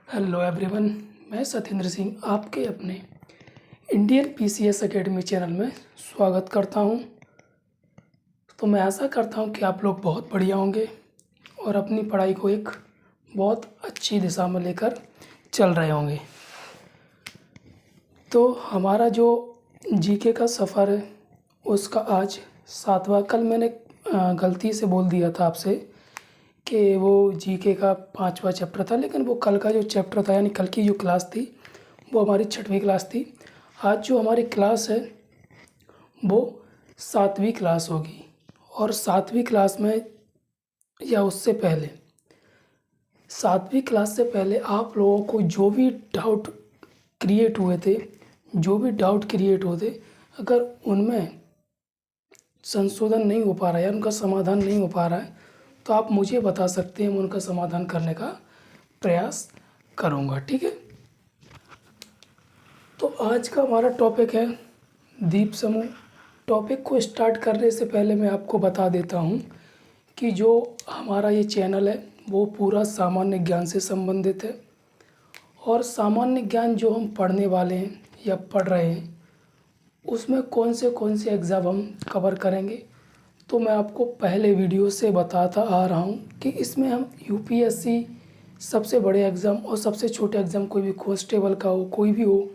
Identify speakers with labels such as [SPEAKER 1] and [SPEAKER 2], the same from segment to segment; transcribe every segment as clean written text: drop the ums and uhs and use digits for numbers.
[SPEAKER 1] Hello everyone. मैं सत्येंद्र सिंह आपके अपने इंडियन पीसीएस एकेडमी चैनल में स्वागत करता हूं। तो मैं आशा करता हूं कि आप लोग बहुत बढ़िया होंगे और अपनी पढ़ाई को एक बहुत अच्छी दिशा में लेकर चल रहे होंगे। तो हमारा जो जीके का सफ़र है उसका आज 7वां। कल मैंने गलती से बोल दिया था आपसे कि वो जीके का 5वां चैप्टर था, लेकिन वो कल का जो चैप्टर था यानी कल की जो क्लास थी वो हमारी 6वीं क्लास थी। आज जो हमारी क्लास है वो 7वीं क्लास होगी। और 7वीं क्लास में या उससे पहले 7वीं क्लास से पहले आप लोगों को जो भी डाउट क्रिएट हुए थे अगर उनमें संशोधन नहीं हो पा रहा है या उनका समाधान नहीं हो पा रहा है तो आप मुझे बता सकते हैं, मैं उनका समाधान करने का प्रयास करूँगा। ठीक है। तो आज का हमारा टॉपिक है द्वीप समूह। टॉपिक को स्टार्ट करने से पहले मैं आपको बता देता हूँ कि जो हमारा ये चैनल है वो पूरा सामान्य ज्ञान से संबंधित है। और सामान्य ज्ञान जो हम पढ़ने वाले हैं या पढ़ रहे हैं उसमें कौन से एग्ज़ाम हम कवर करेंगे, तो मैं आपको पहले वीडियो से बताता आ रहा हूँ कि इसमें हम यूपीएससी सबसे बड़े एग्ज़ाम और सबसे छोटे एग्ज़ाम, कोई भी कांस्टेबल का हो कोई भी हो,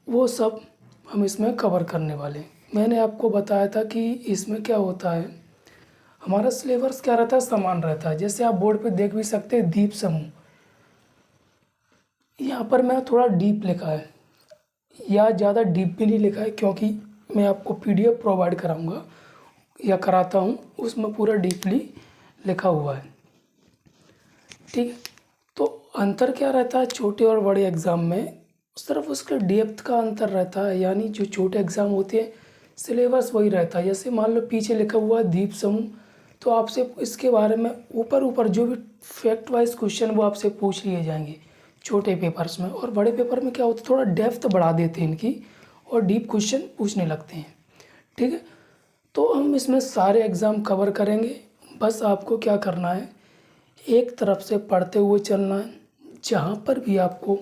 [SPEAKER 1] वो सब हम इसमें कवर करने वाले हैं। मैंने आपको बताया था कि इसमें क्या होता है, हमारा सिलेबस क्या रहता है, समान रहता है। जैसे आप बोर्ड पे देख भी सकते हैं द्वीप समूह, यहाँ पर मैं थोड़ा डीप लिखा है या ज़्यादा डीप भी नहीं लिखा है, क्योंकि मैं आपको पीडीएफ प्रोवाइड कराऊंगा या कराता हूँ, उसमें पूरा डीपली लिखा हुआ है। ठीक है। तो अंतर क्या रहता है छोटे और बड़े एग्ज़ाम में, सिर्फ उसके डेप्थ का अंतर रहता है। यानी जो छोटे एग्ज़ाम होते हैं सिलेबस वही रहता है। जैसे मान लो पीछे लिखा हुआ है द्वीप समूह, तो आपसे इसके बारे में ऊपर जो भी फैक्ट वाइज क्वेश्चन वो आपसे पूछ लिए जाएंगे छोटे पेपर्स में। और बड़े पेपर में क्या होता है, थोड़ा डेप्थ बढ़ा देते हैं इनकी और डीप क्वेश्चन पूछने लगते हैं। ठीक है। तो हम इसमें सारे एग्ज़ाम कवर करेंगे। बस आपको क्या करना है, एक तरफ से पढ़ते हुए चलना है। जहाँ पर भी आपको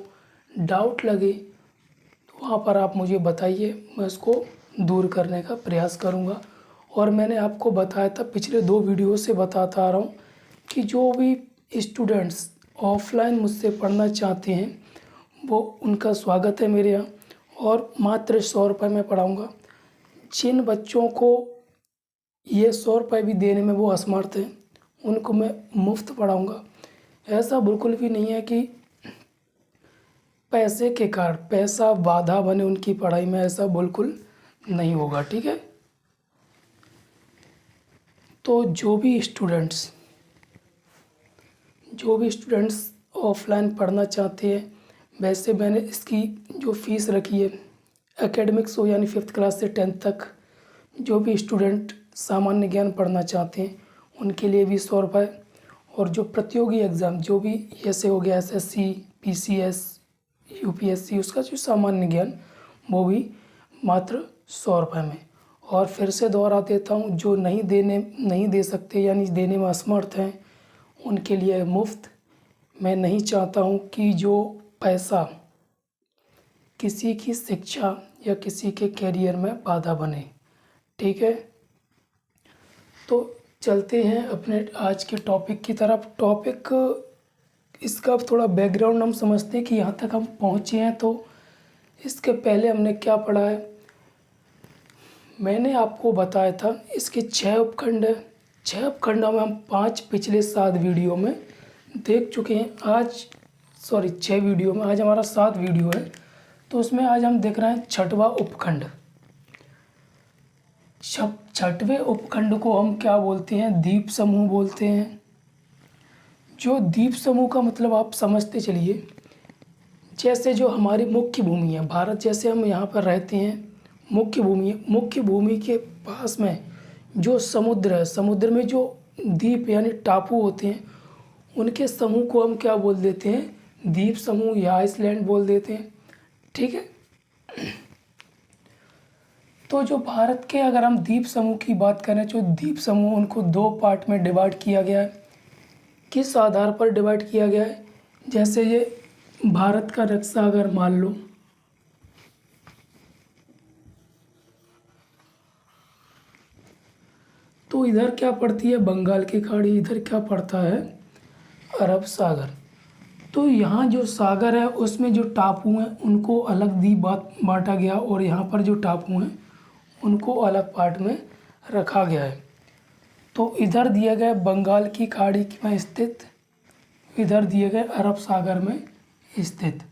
[SPEAKER 1] डाउट लगे तो वहाँ पर आप मुझे बताइए, मैं उसको दूर करने का प्रयास करूँगा। और मैंने आपको बताया था, पिछले 2 वीडियो से बताता आ रहा हूँ कि जो भी स्टूडेंट्स ऑफलाइन मुझसे पढ़ना चाहते हैं वो उनका स्वागत है मेरे यहाँ। और मात्र 100 रुपये में पढ़ाऊँगा। जिन बच्चों को ये 100 रुपये भी देने में वो असमर्थ हैं उनको मैं मुफ्त पढ़ाऊँगा। ऐसा बिल्कुल भी नहीं है कि पैसे के कारण पैसा बाधा बने उनकी पढ़ाई में, ऐसा बिल्कुल नहीं होगा। ठीक है। तो जो भी स्टूडेंट्स ऑफलाइन पढ़ना चाहते हैं, वैसे मैंने इसकी जो फ़ीस रखी है एकेडमिक्स हो यानी 5th क्लास से 10th तक, जो भी स्टूडेंट सामान्य ज्ञान पढ़ना चाहते हैं उनके लिए भी 100 रुपये। और जो प्रतियोगी एग्ज़ाम जो भी ऐसे हो गया एसएससी, पीसीएस, यूपीएससी, उसका जो सामान्य ज्ञान वो भी मात्र 100 रुपये में। और फिर से दोहरा देता हूँ, जो नहीं दे सकते यानी देने में असमर्थ हैं उनके लिए मुफ्त। मैं नहीं चाहता हूँ कि जो पैसा किसी की शिक्षा या किसी के करियर में बाधा बने। ठीक है। तो चलते हैं अपने आज के टॉपिक की तरफ। टॉपिक इसका थोड़ा बैकग्राउंड हम समझते हैं कि यहाँ तक हम पहुँचे हैं, तो इसके पहले हमने क्या पढ़ा है। मैंने आपको बताया था इसके 6 उपखंड है। 6 उपखंडों में हम 5 पिछले 7 वीडियो में देख चुके हैं। 6 वीडियो में, आज हमारा 7 वीडियो है, तो उसमें आज हम देख रहे हैं 6वां उपखंड। 6वें उपखंड को हम क्या बोलते हैं, द्वीप समूह बोलते हैं। जो द्वीप समूह का मतलब आप समझते चलिए, जैसे जो हमारी मुख्य भूमि है भारत, जैसे हम यहाँ पर रहते हैं, मुख्य भूमि के पास में जो समुद्र है, समुद्र में जो द्वीप यानी टापू होते हैं उनके समूह को हम क्या बोल देते हैं, द्वीप समूह या आइसलैंड बोल देते हैं। ठीक है। तो जो भारत के अगर हम द्वीप समूह की बात करें, जो द्वीप समूह उनको 2 पार्ट में डिवाइड किया गया है। किस आधार पर डिवाइड किया गया है, जैसे ये भारत का नक्शा अगर मान लो, तो इधर क्या पड़ती है बंगाल की खाड़ी, इधर क्या पड़ता है अरब सागर। तो यहाँ जो सागर है उसमें जो टापू हैं उनको अलग बांटा गया, और यहाँ पर जो टापू हैं उनको अलग पार्ट में रखा गया है। तो इधर दिया गया बंगाल की खाड़ी में स्थित, इधर दिए गए अरब सागर में स्थित।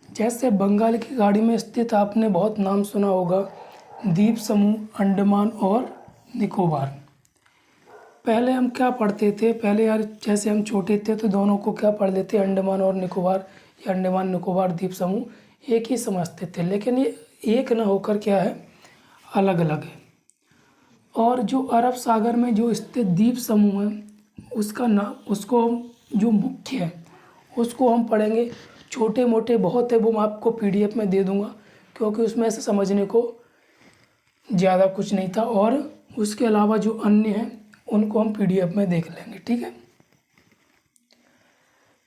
[SPEAKER 1] जैसे बंगाल की खाड़ी में स्थित आपने बहुत नाम सुना होगा द्वीप समूह अंडमान और निकोबार। पहले हम क्या पढ़ते थे, पहले यार जैसे हम छोटे थे तो दोनों को क्या पढ़ लेते, अंडमान और निकोबार या अंडमान निकोबार द्वीप समूह एक ही समझते थे, लेकिन ये एक न होकर क्या है अलग अलग है। और जो अरब सागर में जो स्थित द्वीप समूह है उसका नाम, उसको जो मुख्य है उसको हम पढ़ेंगे। छोटे मोटे बहुत है वो मैं आपको PDF में दे दूँगा, क्योंकि उसमें से समझने को ज़्यादा कुछ नहीं था, और उसके अलावा जो अन्य हैं उनको हम PDF में देख लेंगे, ठीक है।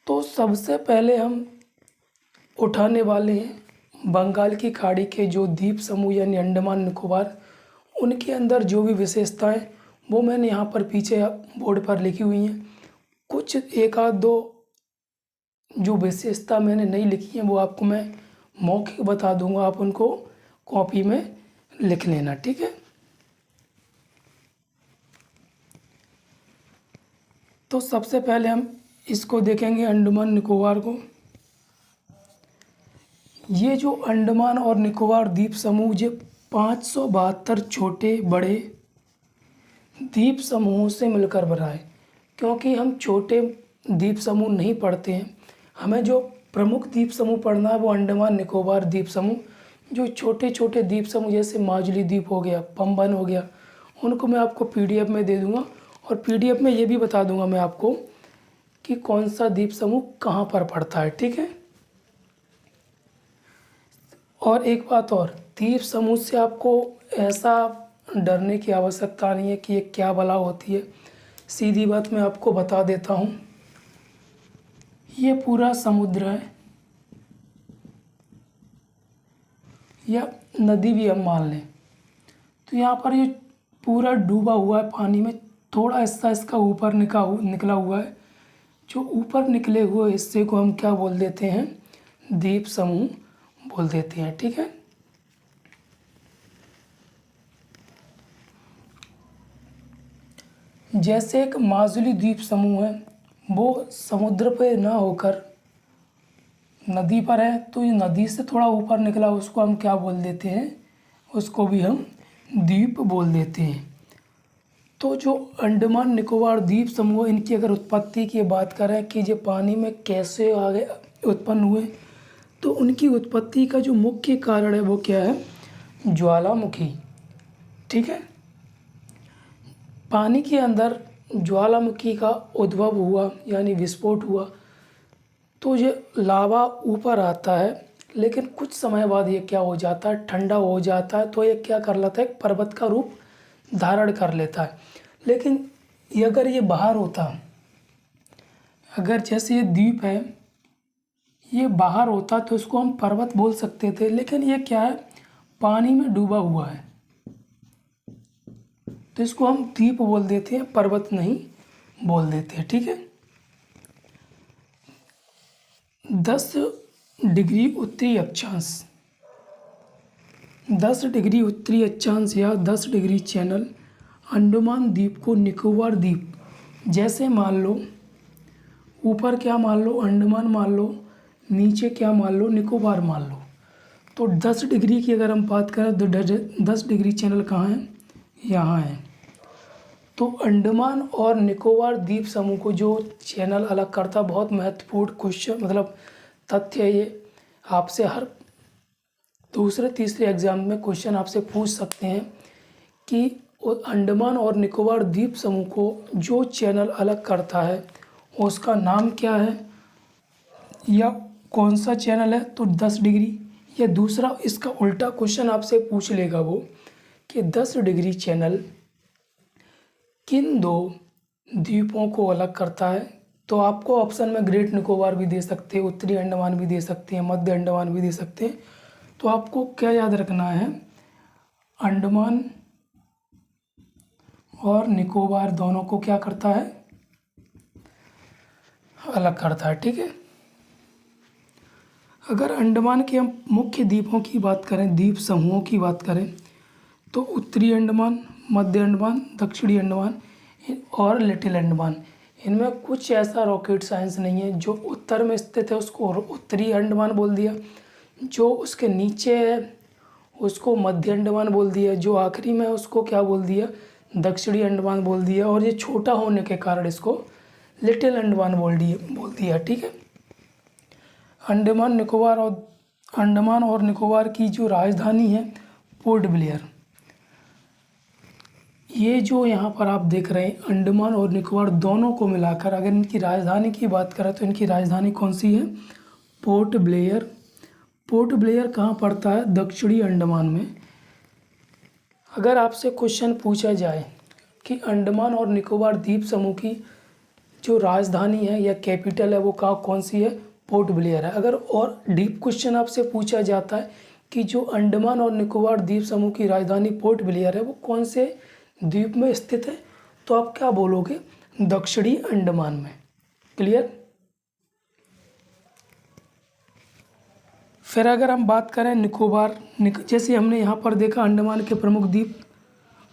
[SPEAKER 1] तो सबसे पहले हम उठाने वाले हैं बंगाल की खाड़ी के जो द्वीप समूह यानी अंडमान निकोबार, उनके अंदर जो भी विशेषताएं वो मैंने यहाँ पर पीछे बोर्ड पर लिखी हुई हैं। कुछ एक आध दो जो विशेषता मैंने नहीं लिखी हैं वो आपको मैं मौखिक बता दूंगा, आप उनको कॉपी में लिख लेना, ठीक है। तो सबसे पहले हम इसको देखेंगे अंडमान निकोबार को। ये जो अंडमान और निकोबार द्वीप समूह ये 572 छोटे बड़े द्वीप समूहों से मिलकर बना है। क्योंकि हम छोटे द्वीप समूह नहीं पढ़ते हैं, हमें जो प्रमुख द्वीप समूह पढ़ना है वो अंडमान निकोबार द्वीप समूह, जो छोटे छोटे द्वीप समूह जैसे माजुली द्वीप हो गया, पंबन हो गया, उनको मैं आपको PDF में दे दूंगा, और PDF में ये भी बता दूंगा मैं आपको कि कौन सा द्वीप समूह कहाँ पर पड़ता है, ठीक है। और एक बात और, द्वीप समूह से आपको ऐसा डरने की आवश्यकता नहीं है कि ये क्या बला होती है। सीधी बात मैं आपको बता देता हूँ, ये पूरा समुद्र है या नदी भी हम मान लें, तो यहाँ पर ये पूरा डूबा हुआ है पानी में, थोड़ा हिस्सा इसका ऊपर निकला हुआ है। जो ऊपर निकले हुए हिस्से को हम क्या बोल देते हैं, द्वीप समूह बोल देते हैं, ठीक है। जैसे एक माजुली द्वीप समूह है, वो समुद्र पे ना होकर नदी पर है, तो ये नदी से थोड़ा ऊपर निकला, उसको हम क्या बोल देते हैं, उसको भी हम द्वीप बोल देते हैं। तो जो अंडमान निकोबार द्वीप समूह, इनकी अगर उत्पत्ति की बात करें कि ये पानी में कैसे आगे उत्पन्न हुए, तो उनकी उत्पत्ति का जो मुख्य कारण है वो क्या है, ज्वालामुखी, ठीक है। पानी के अंदर ज्वालामुखी का उद्भव हुआ यानी विस्फोट हुआ, तो ये लावा ऊपर आता है, लेकिन कुछ समय बाद ये क्या हो जाता है, ठंडा हो जाता है, तो ये क्या कर लेता है, एक पर्वत का रूप धारण कर लेता है। लेकिन अगर ये बाहर होता, अगर जैसे ये द्वीप है ये बाहर होता तो इसको हम पर्वत बोल सकते थे, लेकिन ये क्या है, पानी में डूबा हुआ है, तो इसको हम द्वीप बोल देते हैं, पर्वत नहीं बोल देते हैं, ठीक है। 10 डिग्री उत्तरी अक्षांश, 10 डिग्री उत्तरी अक्षांश या 10 डिग्री चैनल अंडमान द्वीप को निकोबार द्वीप, जैसे मान लो ऊपर क्या मान लो अंडमान मान लो, नीचे क्या मान लो निकोबार मान लो। तो 10 डिग्री की अगर हम बात करें तो 10 डिग्री चैनल कहाँ है, यहाँ है। तो अंडमान और निकोबार द्वीप समूह को जो चैनल अलग करता, बहुत महत्वपूर्ण क्वेश्चन मतलब तथ्य है ये, आपसे हर दूसरे तीसरे एग्जाम में क्वेश्चन आपसे पूछ सकते हैं कि अंडमान और निकोबार द्वीप समूह को जो चैनल अलग करता है उसका नाम क्या है या कौन सा चैनल है, तो 10 डिग्री। या दूसरा इसका उल्टा क्वेश्चन आपसे पूछ लेगा वो कि 10 डिग्री चैनल किन दो द्वीपों को अलग करता है, तो आपको ऑप्शन में ग्रेट निकोबार भी दे सकते हैं, उत्तरी अंडमान भी दे सकते हैं, मध्य अंडमान भी दे सकते हैं। तो आपको क्या याद रखना है, अंडमान और निकोबार दोनों को क्या करता है, अलग करता है। ठीक है, अगर अंडमान के हम मुख्य द्वीपों की बात करें, द्वीप समूहों की बात करें, तो उत्तरी अंडमान, मध्य अंडमान, दक्षिणी अंडमान और लिटिल अंडमान, इनमें कुछ ऐसा रॉकेट साइंस नहीं है। जो उत्तर में स्थित है उसको उत्तरी अंडमान बोल दिया, जो उसके नीचे है उसको मध्य अंडमान बोल दिया, जो आखिरी में है उसको क्या बोल दिया, दक्षिणी अंडमान बोल दिया, और ये छोटा होने के कारण इसको लिटिल अंडमान बोल दिया। ठीक है, अंडमान और निकोबार की जो राजधानी है पोर्ट ब्लेयर। ये जो यहाँ पर आप देख रहे हैं अंडमान और निकोबार दोनों को मिलाकर अगर इनकी राजधानी की बात करें तो इनकी राजधानी कौन सी है, पोर्ट ब्लेयर। पोर्ट ब्लेयर कहाँ पड़ता है, दक्षिणी अंडमान में। अगर आपसे क्वेश्चन पूछा जाए कि अंडमान और निकोबार द्वीप समूह की जो राजधानी है या कैपिटल है वो कौन सी है, पोर्ट ब्लेयर है। अगर और डीप क्वेश्चन आपसे पूछा जाता है कि जो अंडमान और निकोबार द्वीप समूह की राजधानी पोर्ट ब्लेयर है वो कौन से द्वीप में स्थित है, तो आप क्या बोलोगे, दक्षिणी अंडमान में। क्लियर। फिर अगर हम बात करें निकोबार, जैसे हमने यहाँ पर देखा अंडमान के प्रमुख द्वीप,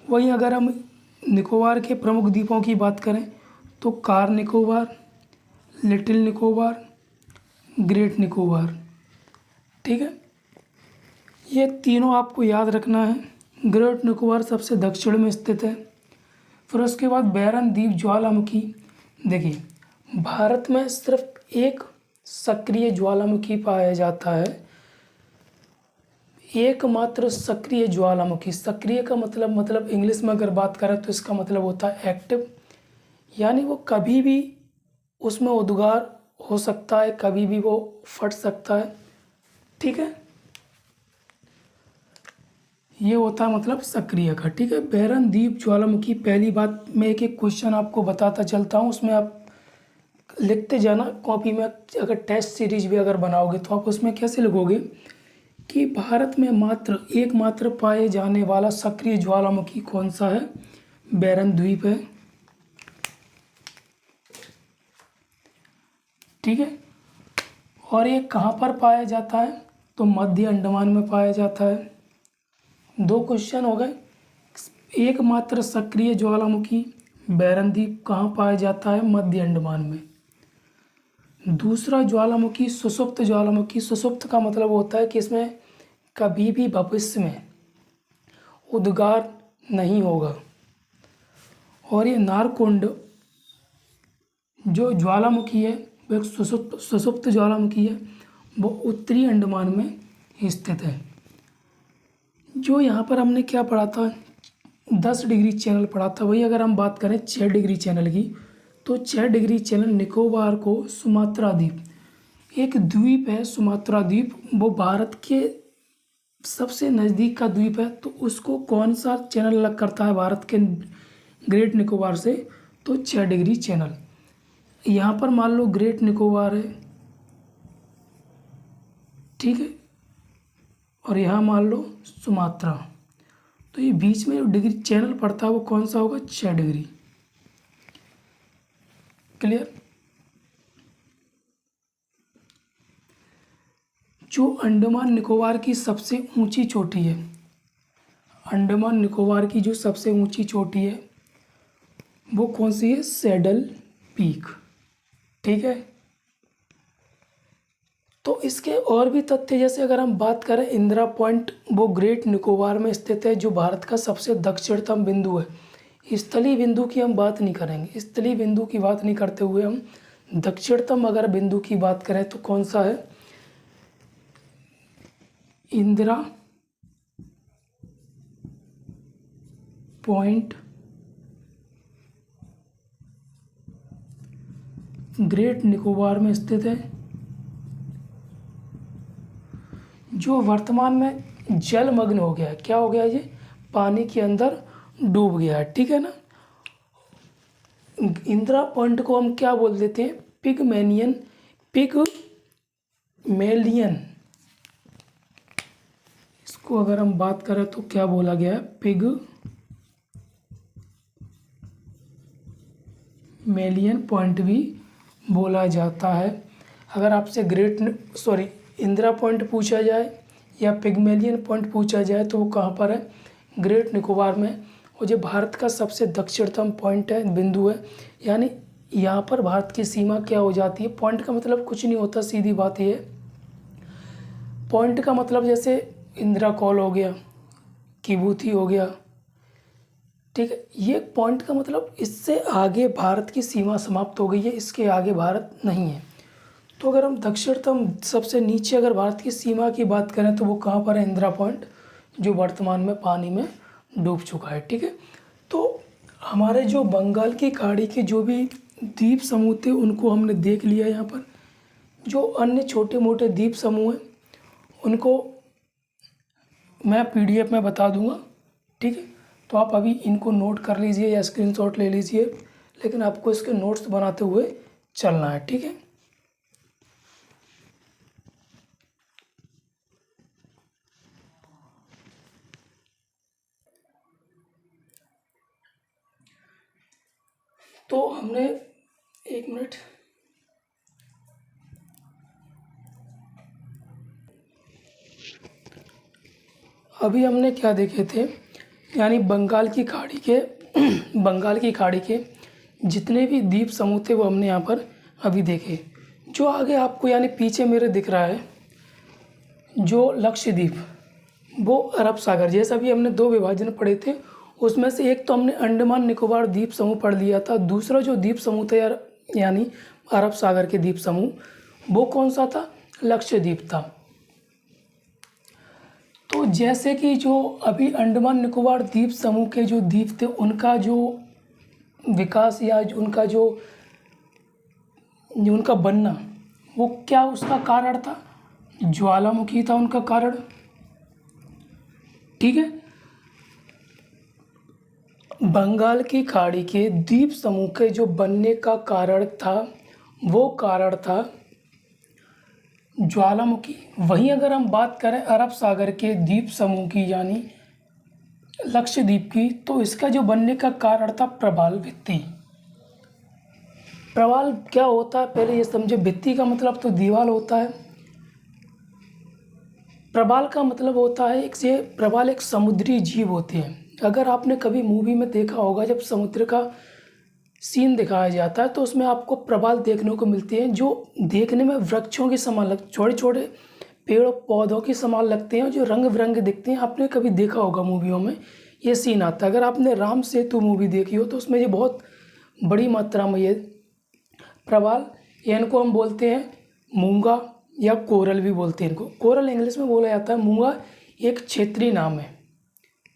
[SPEAKER 1] वहीं अगर हम निकोबार के प्रमुख द्वीपों की बात करें तो car Nicobar, little Nicobar, great Nicobar. ठीक है, ये तीनों आपको याद रखना है। ग्रेट निकोबार सबसे दक्षिण में स्थित है। फिर उसके बाद बैरन द्वीप ज्वालामुखी। देखिए भारत में सिर्फ एक सक्रिय ज्वालामुखी पाया जाता है, एकमात्र सक्रिय ज्वालामुखी। सक्रिय का मतलब इंग्लिश में अगर बात करें तो इसका मतलब होता है एक्टिव, यानी वो कभी भी उसमें उद्गार हो सकता है, कभी भी वो फट सकता है। ठीक है, ये होता है मतलब सक्रिय का। ठीक है, बैरन द्वीप ज्वालामुखी, पहली बात मैं एक एक क्वेश्चन आपको बताता चलता हूँ, उसमें आप लिखते जाना कॉपी में। अगर टेस्ट सीरीज भी अगर बनाओगे तो आप उसमें कैसे लिखोगे कि भारत में एकमात्र पाए जाने वाला सक्रिय ज्वालामुखी कौन सा है, बैरन द्वीप है। ठीक है, और ये कहाँ पर पाया जाता है, तो मध्य अंडमान में पाया जाता है। दो क्वेश्चन हो गए। एकमात्र सक्रिय ज्वालामुखी बैरन द्वीप कहाँ पाया जाता है, मध्य अंडमान में। दूसरा ज्वालामुखी सुषुप्त ज्वालामुखी। सुषुप्त का मतलब होता है कि इसमें कभी भी भविष्य में उद्गार नहीं होगा। और ये नारकुंड जो ज्वालामुखी है वो एक सुषुप्त ज्वालामुखी है, वो उत्तरी अंडमान में स्थित है। जो यहाँ पर हमने क्या पढ़ा था, 10 डिग्री चैनल पढ़ा था, वही अगर हम बात करें 6 डिग्री चैनल की, तो 6 डिग्री चैनल निकोबार को सुमात्रा द्वीप, एक द्वीप है सुमात्रा द्वीप, वो भारत के सबसे नज़दीक का द्वीप है। तो उसको कौन सा चैनल अलग करता है भारत के ग्रेट निकोबार से, तो 6 डिग्री चैनल। यहाँ पर मान लो ग्रेट निकोबार है, ठीक है, और यहाँ मान लो सुमात्रा, तो ये बीच में जो डिग्री चैनल पड़ता है वो कौन सा होगा, 6 डिग्री। क्लियर। जो अंडमान निकोबार की सबसे ऊंची चोटी है, अंडमान निकोबार की जो सबसे ऊंची चोटी है वो कौन सी है, सैडल पीक। ठीक है, तो इसके और भी तथ्य, जैसे अगर हम बात करें इंदिरा पॉइंट, वो ग्रेट निकोबार में स्थित है, जो भारत का सबसे दक्षिणतम बिंदु है। स्थलीय बिंदु की हम बात नहीं करेंगे, स्थलीय बिंदु की बात नहीं करते हुए हम दक्षिणतम अगर बिंदु की बात करें तो कौन सा है, इंदिरा पॉइंट ग्रेट निकोबार में स्थित है, जो वर्तमान में जलमग्न हो गया है। क्या हो गया, ये पानी के अंदर डूब गया है। ठीक है ना, इंदिरा पॉइंट को हम क्या बोल देते हैं? पिगमेलियन इसको अगर हम बात करें तो क्या बोला गया है? पिगमेलियन पॉइंट भी बोला जाता है। अगर आपसे इंदिरा पॉइंट पूछा जाए या पिगमेलियन पॉइंट पूछा जाए तो वो कहाँ पर है? ग्रेट निकोबार में। और जो भारत का सबसे दक्षिणतम पॉइंट है, बिंदु है, यानी यहाँ पर भारत की सीमा क्या हो जाती है? पॉइंट का मतलब कुछ नहीं होता, सीधी बात ये है। पॉइंट का मतलब जैसे इंदिरा कॉल हो गया, किबूथी हो गया, ठीक है। ये पॉइंट का मतलब इससे आगे भारत की सीमा समाप्त हो गई है, इसके आगे भारत नहीं है। तो अगर हम दक्षिणतम सबसे नीचे अगर भारत की सीमा की बात करें तो वो कहाँ पर है? इंदिरा पॉइंट, जो वर्तमान में पानी में डूब चुका है, ठीक है। तो हमारे जो बंगाल की खाड़ी के जो भी द्वीप समूह थे उनको हमने देख लिया। यहाँ पर जो अन्य छोटे मोटे द्वीप समूह हैं उनको मैं PDF में बता दूंगा, ठीक है। तो आप अभी इनको नोट कर लीजिए या स्क्रीनशॉट ले लीजिए, लेकिन आपको इसके नोट्स बनाते हुए चलना है, ठीक है। तो हमने 1 मिनट, अभी हमने क्या देखे थे? यानी बंगाल की खाड़ी के जितने भी द्वीप समूह थे वो हमने यहाँ पर अभी देखे। जो आगे आपको यानी पीछे मेरे दिख रहा है जो लक्षद्वीप, वो अरब सागर, जैसा भी हमने 2 विभाजन पढ़े थे उसमें से एक तो हमने अंडमान निकोबार द्वीप समूह पढ़ लिया था। दूसरा जो द्वीप समूह था यानी अरब सागर के द्वीप समूह, वो कौन सा था? लक्षद्वीप था। तो जैसे कि जो अभी अंडमान निकोबार द्वीप समूह के जो द्वीप थे उनका जो विकास या उनका जो उनका बनना, वो क्या उसका कारण था? ज्वालामुखी था उनका कारण, ठीक है। बंगाल की खाड़ी के द्वीप समूह के जो बनने का कारण था वो कारण था ज्वालामुखी। वहीं अगर हम बात करें अरब सागर के द्वीप समूह की यानी लक्षद्वीप की, तो इसका जो बनने का कारण था प्रवाल भित्ति। प्रवाल क्या होता है पहले ये समझे। भित्ति का मतलब तो दीवार होता है, प्रवाल का मतलब होता है प्रवाल एक समुद्री जीव होते हैं। अगर आपने कभी मूवी में देखा होगा जब समुद्र का सीन दिखाया जाता है तो उसमें आपको प्रवाल देखने को मिलते हैं जो देखने में वृक्षों के समान छोटे छोटे पेड़ पौधों के समान लगते हैं, जो रंग बिरंगे दिखते हैं। आपने कभी देखा होगा मूवियों में ये सीन आता है। अगर आपने राम सेतु मूवी देखी हो तो उसमें ये बहुत बड़ी मात्रा में ये प्रवाल, इनको हम बोलते हैं मूंगा या कोरल भी बोलते हैं इनको। कोरल इंग्लिश में बोला जाता है, मूंगा एक क्षेत्रीय नाम है,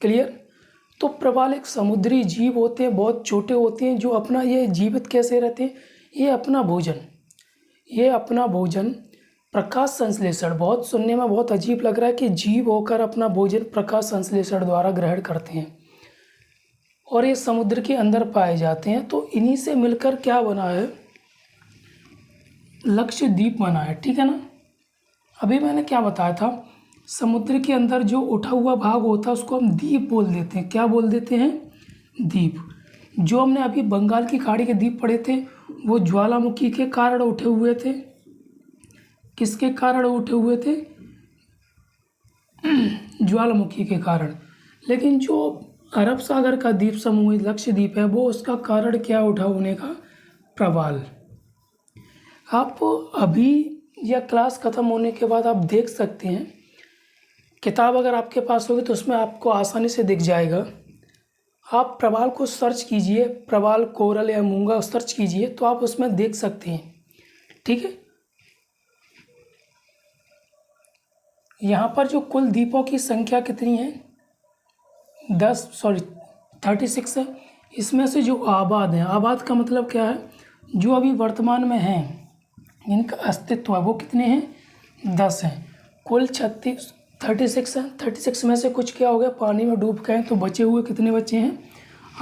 [SPEAKER 1] क्लियर। तो प्रवाल एक समुद्री जीव होते हैं, बहुत छोटे होते हैं, जो अपना ये जीवित कैसे रहते हैं? ये अपना भोजन प्रकाश संश्लेषण, बहुत सुनने में बहुत अजीब लग रहा है कि जीव होकर अपना भोजन प्रकाश संश्लेषण द्वारा ग्रहण करते हैं और ये समुद्र के अंदर पाए जाते हैं। तो इन्हीं से मिलकर क्या बना है? लक्षद्वीप बना है, ठीक है ना। अभी मैंने क्या बताया था? समुद्र के अंदर जो उठा हुआ भाग होता है उसको हम द्वीप बोल देते हैं। क्या बोल देते हैं? द्वीप। जो हमने अभी बंगाल की खाड़ी के द्वीप पढ़े थे वो ज्वालामुखी के कारण उठे हुए थे। किसके कारण उठे हुए थे? ज्वालामुखी के कारण। लेकिन जो अरब सागर का द्वीप समूह लक्षद्वीप है वो उसका कारण क्या उठा होने का? प्रवाल। आप अभी या क्लास ख़त्म होने के बाद आप देख सकते हैं, किताब अगर आपके पास होगी तो उसमें आपको आसानी से दिख जाएगा। आप प्रवाल को सर्च कीजिए, प्रवाल कोरल या मूंगा सर्च कीजिए तो आप उसमें देख सकते हैं, ठीक है। यहाँ पर जो कुल द्वीपों की संख्या कितनी है? 36 है। इसमें से जो आबाद है, आबाद का मतलब क्या है? जो अभी वर्तमान में हैं, इनका अस्तित्व है, वो कितने हैं? 10 हैं। कुल 36 है। 36 में से कुछ क्या हो गया? पानी में डूब गए, तो बचे हुए कितने बचे हैं?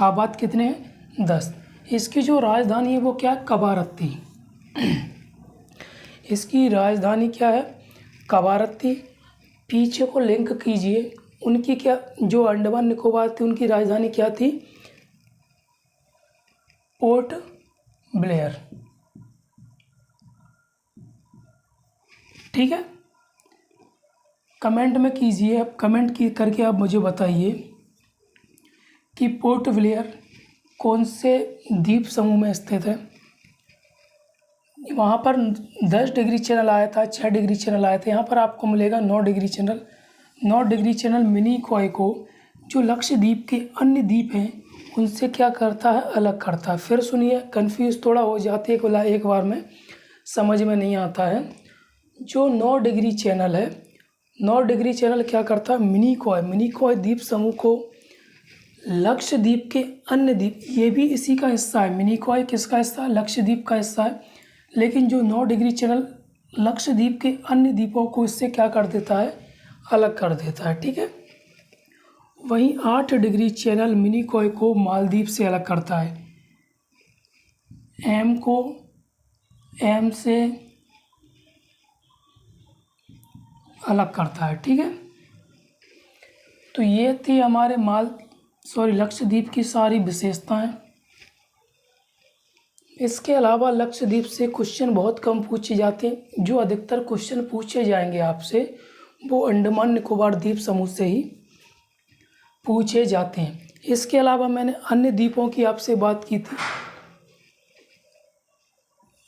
[SPEAKER 1] आबाद कितने हैं? 10। इसकी जो राजधानी है वो क्या है, कवारत्ती। इसकी राजधानी क्या है, कवारत्ती। पीछे को लिंक कीजिए, उनकी क्या, जो अंडमान निकोबार थी उनकी राजधानी क्या थी, पोर्ट ब्लेयर। ठीक है, कमेंट में कीजिए, अब कमेंट की करके आप मुझे बताइए कि पोर्ट ब्लेयर कौन से द्वीप समूह में स्थित है। वहाँ पर 10 डिग्री चैनल आया था, 6 डिग्री चैनल आए थे, यहाँ पर आपको मिलेगा 9 degree channel. 9 degree channel Minicoy को जो लक्षद्वीप के अन्य द्वीप हैं उनसे क्या करता है, अलग करता है। फिर सुनिए, कन्फ्यूज़ थोड़ा हो जाती है, एक बार में समझ में नहीं आता है। जो 9 डिग्री चैनल है, 9 डिग्री चैनल क्या करता है, मिनिकॉय द्वीप समूह को लक्षद्वीप के अन्य द्वीप, ये भी इसी का हिस्सा है। मिनिकॉय किसका हिस्सा है, लक्षद्वीप का हिस्सा है। लेकिन जो 9 डिग्री चैनल लक्षद्वीप के अन्य द्वीपों को इससे क्या कर देता है, अलग कर देता है। ठीक है, वहीं 8 डिग्री चैनल मिनिकॉय को मालदीव से अलग करता है। एम को एम से अलग करता है। ठीक है, तो ये थी हमारे लक्षद्वीप की सारी विशेषताएं। इसके अलावा लक्षद्वीप से क्वेश्चन बहुत कम पूछे जाते हैं। जो अधिकतर क्वेश्चन पूछे जाएंगे आपसे वो अंडमान निकोबार द्वीप समूह से ही पूछे जाते हैं। इसके अलावा मैंने अन्य द्वीपों की आपसे बात की थी।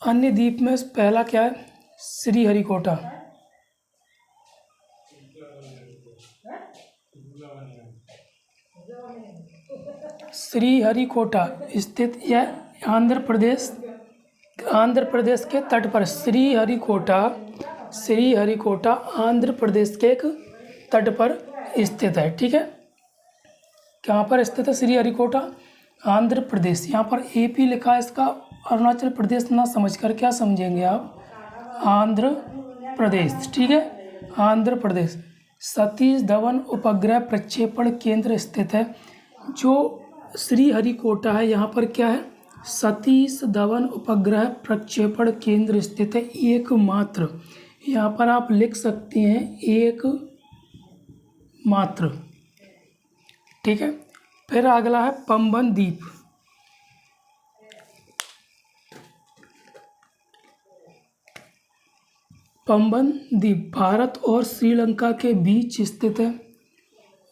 [SPEAKER 1] अन्य द्वीप में पहला क्या है, श्रीहरिकोटा। श्रीहरिकोटा स्थित यह आंध्र प्रदेश के तट पर। श्रीहरिकोटा आंध्र प्रदेश के एक तट पर स्थित है। ठीक है, कहाँ पर स्थित है, श्रीहरिकोटा आंध्र प्रदेश। यहाँ पर एपी लिखा है, इसका अरुणाचल प्रदेश ना समझकर क्या समझेंगे आप, आंध्र प्रदेश। ठीक है, आंध्र प्रदेश। सतीश धवन उपग्रह प्रक्षेपण केंद्र स्थित है। जो श्रीहरिकोटा है यहाँ पर क्या है, सतीश धवन उपग्रह प्रक्षेपण केंद्र स्थित है, एकमात्र। यहाँ पर आप लिख सकते हैं एकमात्र। ठीक है, फिर अगला है पंबन द्वीप। पंबन द्वीप भारत और श्रीलंका के बीच स्थित है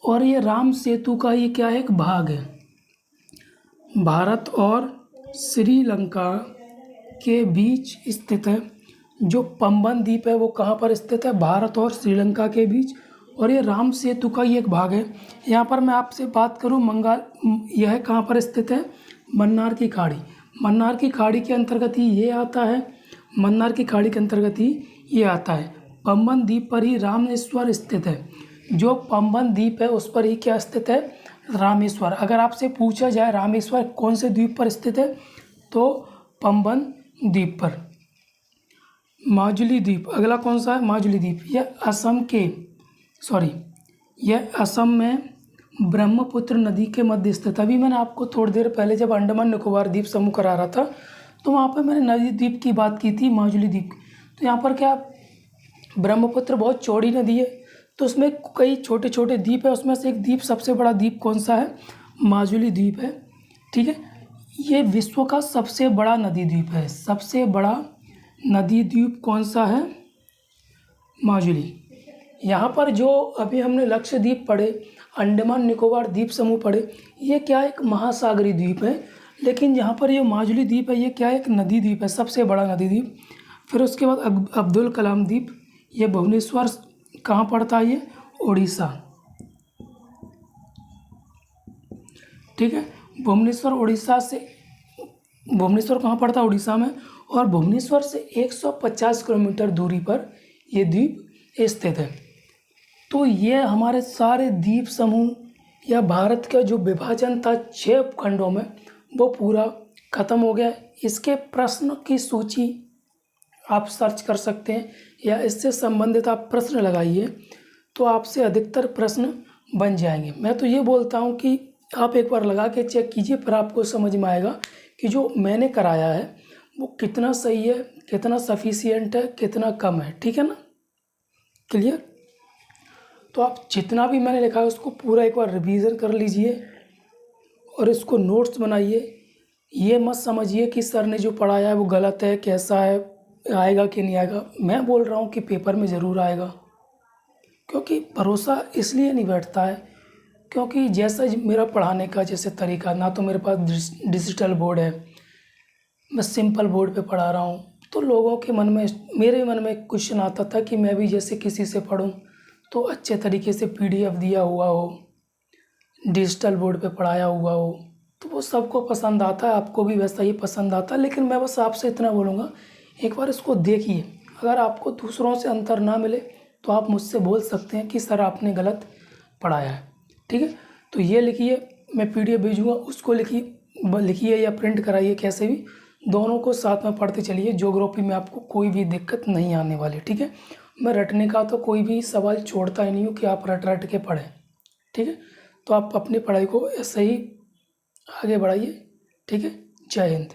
[SPEAKER 1] और ये राम सेतु का ये क्या है, एक भाग है। भारत और श्रीलंका के बीच स्थित है। जो पंबन द्वीप है वो कहाँ पर स्थित है, भारत और श्रीलंका के बीच, और ये राम सेतु का ये एक भाग है। यहाँ पर मैं आपसे बात करूँ यह कहाँ पर स्थित है, मन्नार की खाड़ी। मन्नार की खाड़ी के अंतर्गत ही ये आता है, मन्नार की खाड़ी के अंतर्गत ही ये आता है। पंबन द्वीप पर ही रामेश्वर स्थित है। जो पंबन द्वीप है उस पर ही क्या स्थित है, रामेश्वर। अगर आपसे पूछा जाए रामेश्वर कौन से द्वीप पर स्थित है, तो पंबन द्वीप पर। माजुली द्वीप अगला कौन सा है, माजुली द्वीप। यह असम में ब्रह्मपुत्र नदी के मध्य स्थित। अभी मैंने आपको थोड़ी देर पहले जब अंडमान निकोबार द्वीप समूह करा रहा था तो वहाँ पर मैंने नदी द्वीप की बात की थी, माजुली द्वीप। तो यहाँ पर क्या, ब्रह्मपुत्र बहुत चौड़ी नदी है, तो उसमें कई छोटे छोटे द्वीप है। उसमें से एक द्वीप, सबसे बड़ा द्वीप कौन सा है, माजुली द्वीप है। ठीक है, ये विश्व का सबसे बड़ा नदी द्वीप है। सबसे बड़ा नदी द्वीप कौन सा है, माजुली। यहाँ पर जो अभी हमने लक्षद्वीप पढ़े, अंडमान निकोबार द्वीप समूह पढ़े, ये क्या एक महासागरीय द्वीप है। लेकिन यहाँ पर ये माजुली द्वीप है, ये क्या एक नदी द्वीप है, सबसे बड़ा नदी द्वीप। फिर उसके बाद अब्दुल कलाम द्वीप, ये भुवनेश्वर कहाँ पड़ता है, ये उड़ीसा। ठीक है, भुवनेश्वर कहाँ पड़ता है, उड़ीसा में। और भुवनेश्वर से 150 किलोमीटर दूरी पर ये द्वीप स्थित है। तो ये हमारे सारे द्वीप समूह या भारत का जो विभाजन था 6 खंडों में, वो पूरा खत्म हो गया। इसके प्रश्न की सूची आप सर्च कर सकते हैं या इससे संबंधित आप प्रश्न लगाइए तो आपसे अधिकतर प्रश्न बन जाएंगे। मैं तो ये बोलता हूँ कि आप एक बार लगा के चेक कीजिए, फिर आपको समझ में आएगा कि जो मैंने कराया है वो कितना सही है, कितना सफिशिएंट है, कितना कम है। ठीक है ना, क्लियर। तो आप जितना भी मैंने लिखा है उसको पूरा एक बार रिवीजन कर लीजिए और इसको नोट्स बनाइए। ये मत समझिए कि सर ने जो पढ़ाया है वो गलत है, कैसा है, आएगा कि नहीं आएगा। मैं बोल रहा हूँ कि पेपर में ज़रूर आएगा, क्योंकि भरोसा इसलिए नहीं बैठता है क्योंकि जैसा मेरा पढ़ाने का जैसे तरीका, ना तो मेरे पास डिजिटल बोर्ड है, मैं सिंपल बोर्ड पे पढ़ा रहा हूँ। तो लोगों के मन में, मेरे मन में क्वेश्चन आता था कि मैं भी जैसे किसी से पढ़ूँ तो अच्छे तरीके से पीडीएफ दिया हुआ हो, डिजिटल बोर्ड पे पढ़ाया हुआ हो, तो वो सबको पसंद आता है, आपको भी वैसा ही पसंद आता है। लेकिन मैं बस आपसे इतना बोलूँगा, एक बार इसको देखिए। अगर आपको दूसरों से अंतर ना मिले तो आप मुझसे बोल सकते हैं कि सर आपने गलत पढ़ाया है। ठीक है, तो ये लिखिए, मैं पीडीएफ भेजूँगा, उसको लिखिए या प्रिंट कराइए, कैसे भी, दोनों को साथ में पढ़ते चलिए। ज्योग्राफी में आपको कोई भी दिक्कत नहीं आने वाली। ठीक है, मैं रटने का तो कोई भी सवाल छोड़ता ही नहीं हूँ कि आप रट के पढ़ें। ठीक है, तो आप अपनी पढ़ाई को ऐसे ही आगे बढ़ाइए। ठीक है, जय हिंद।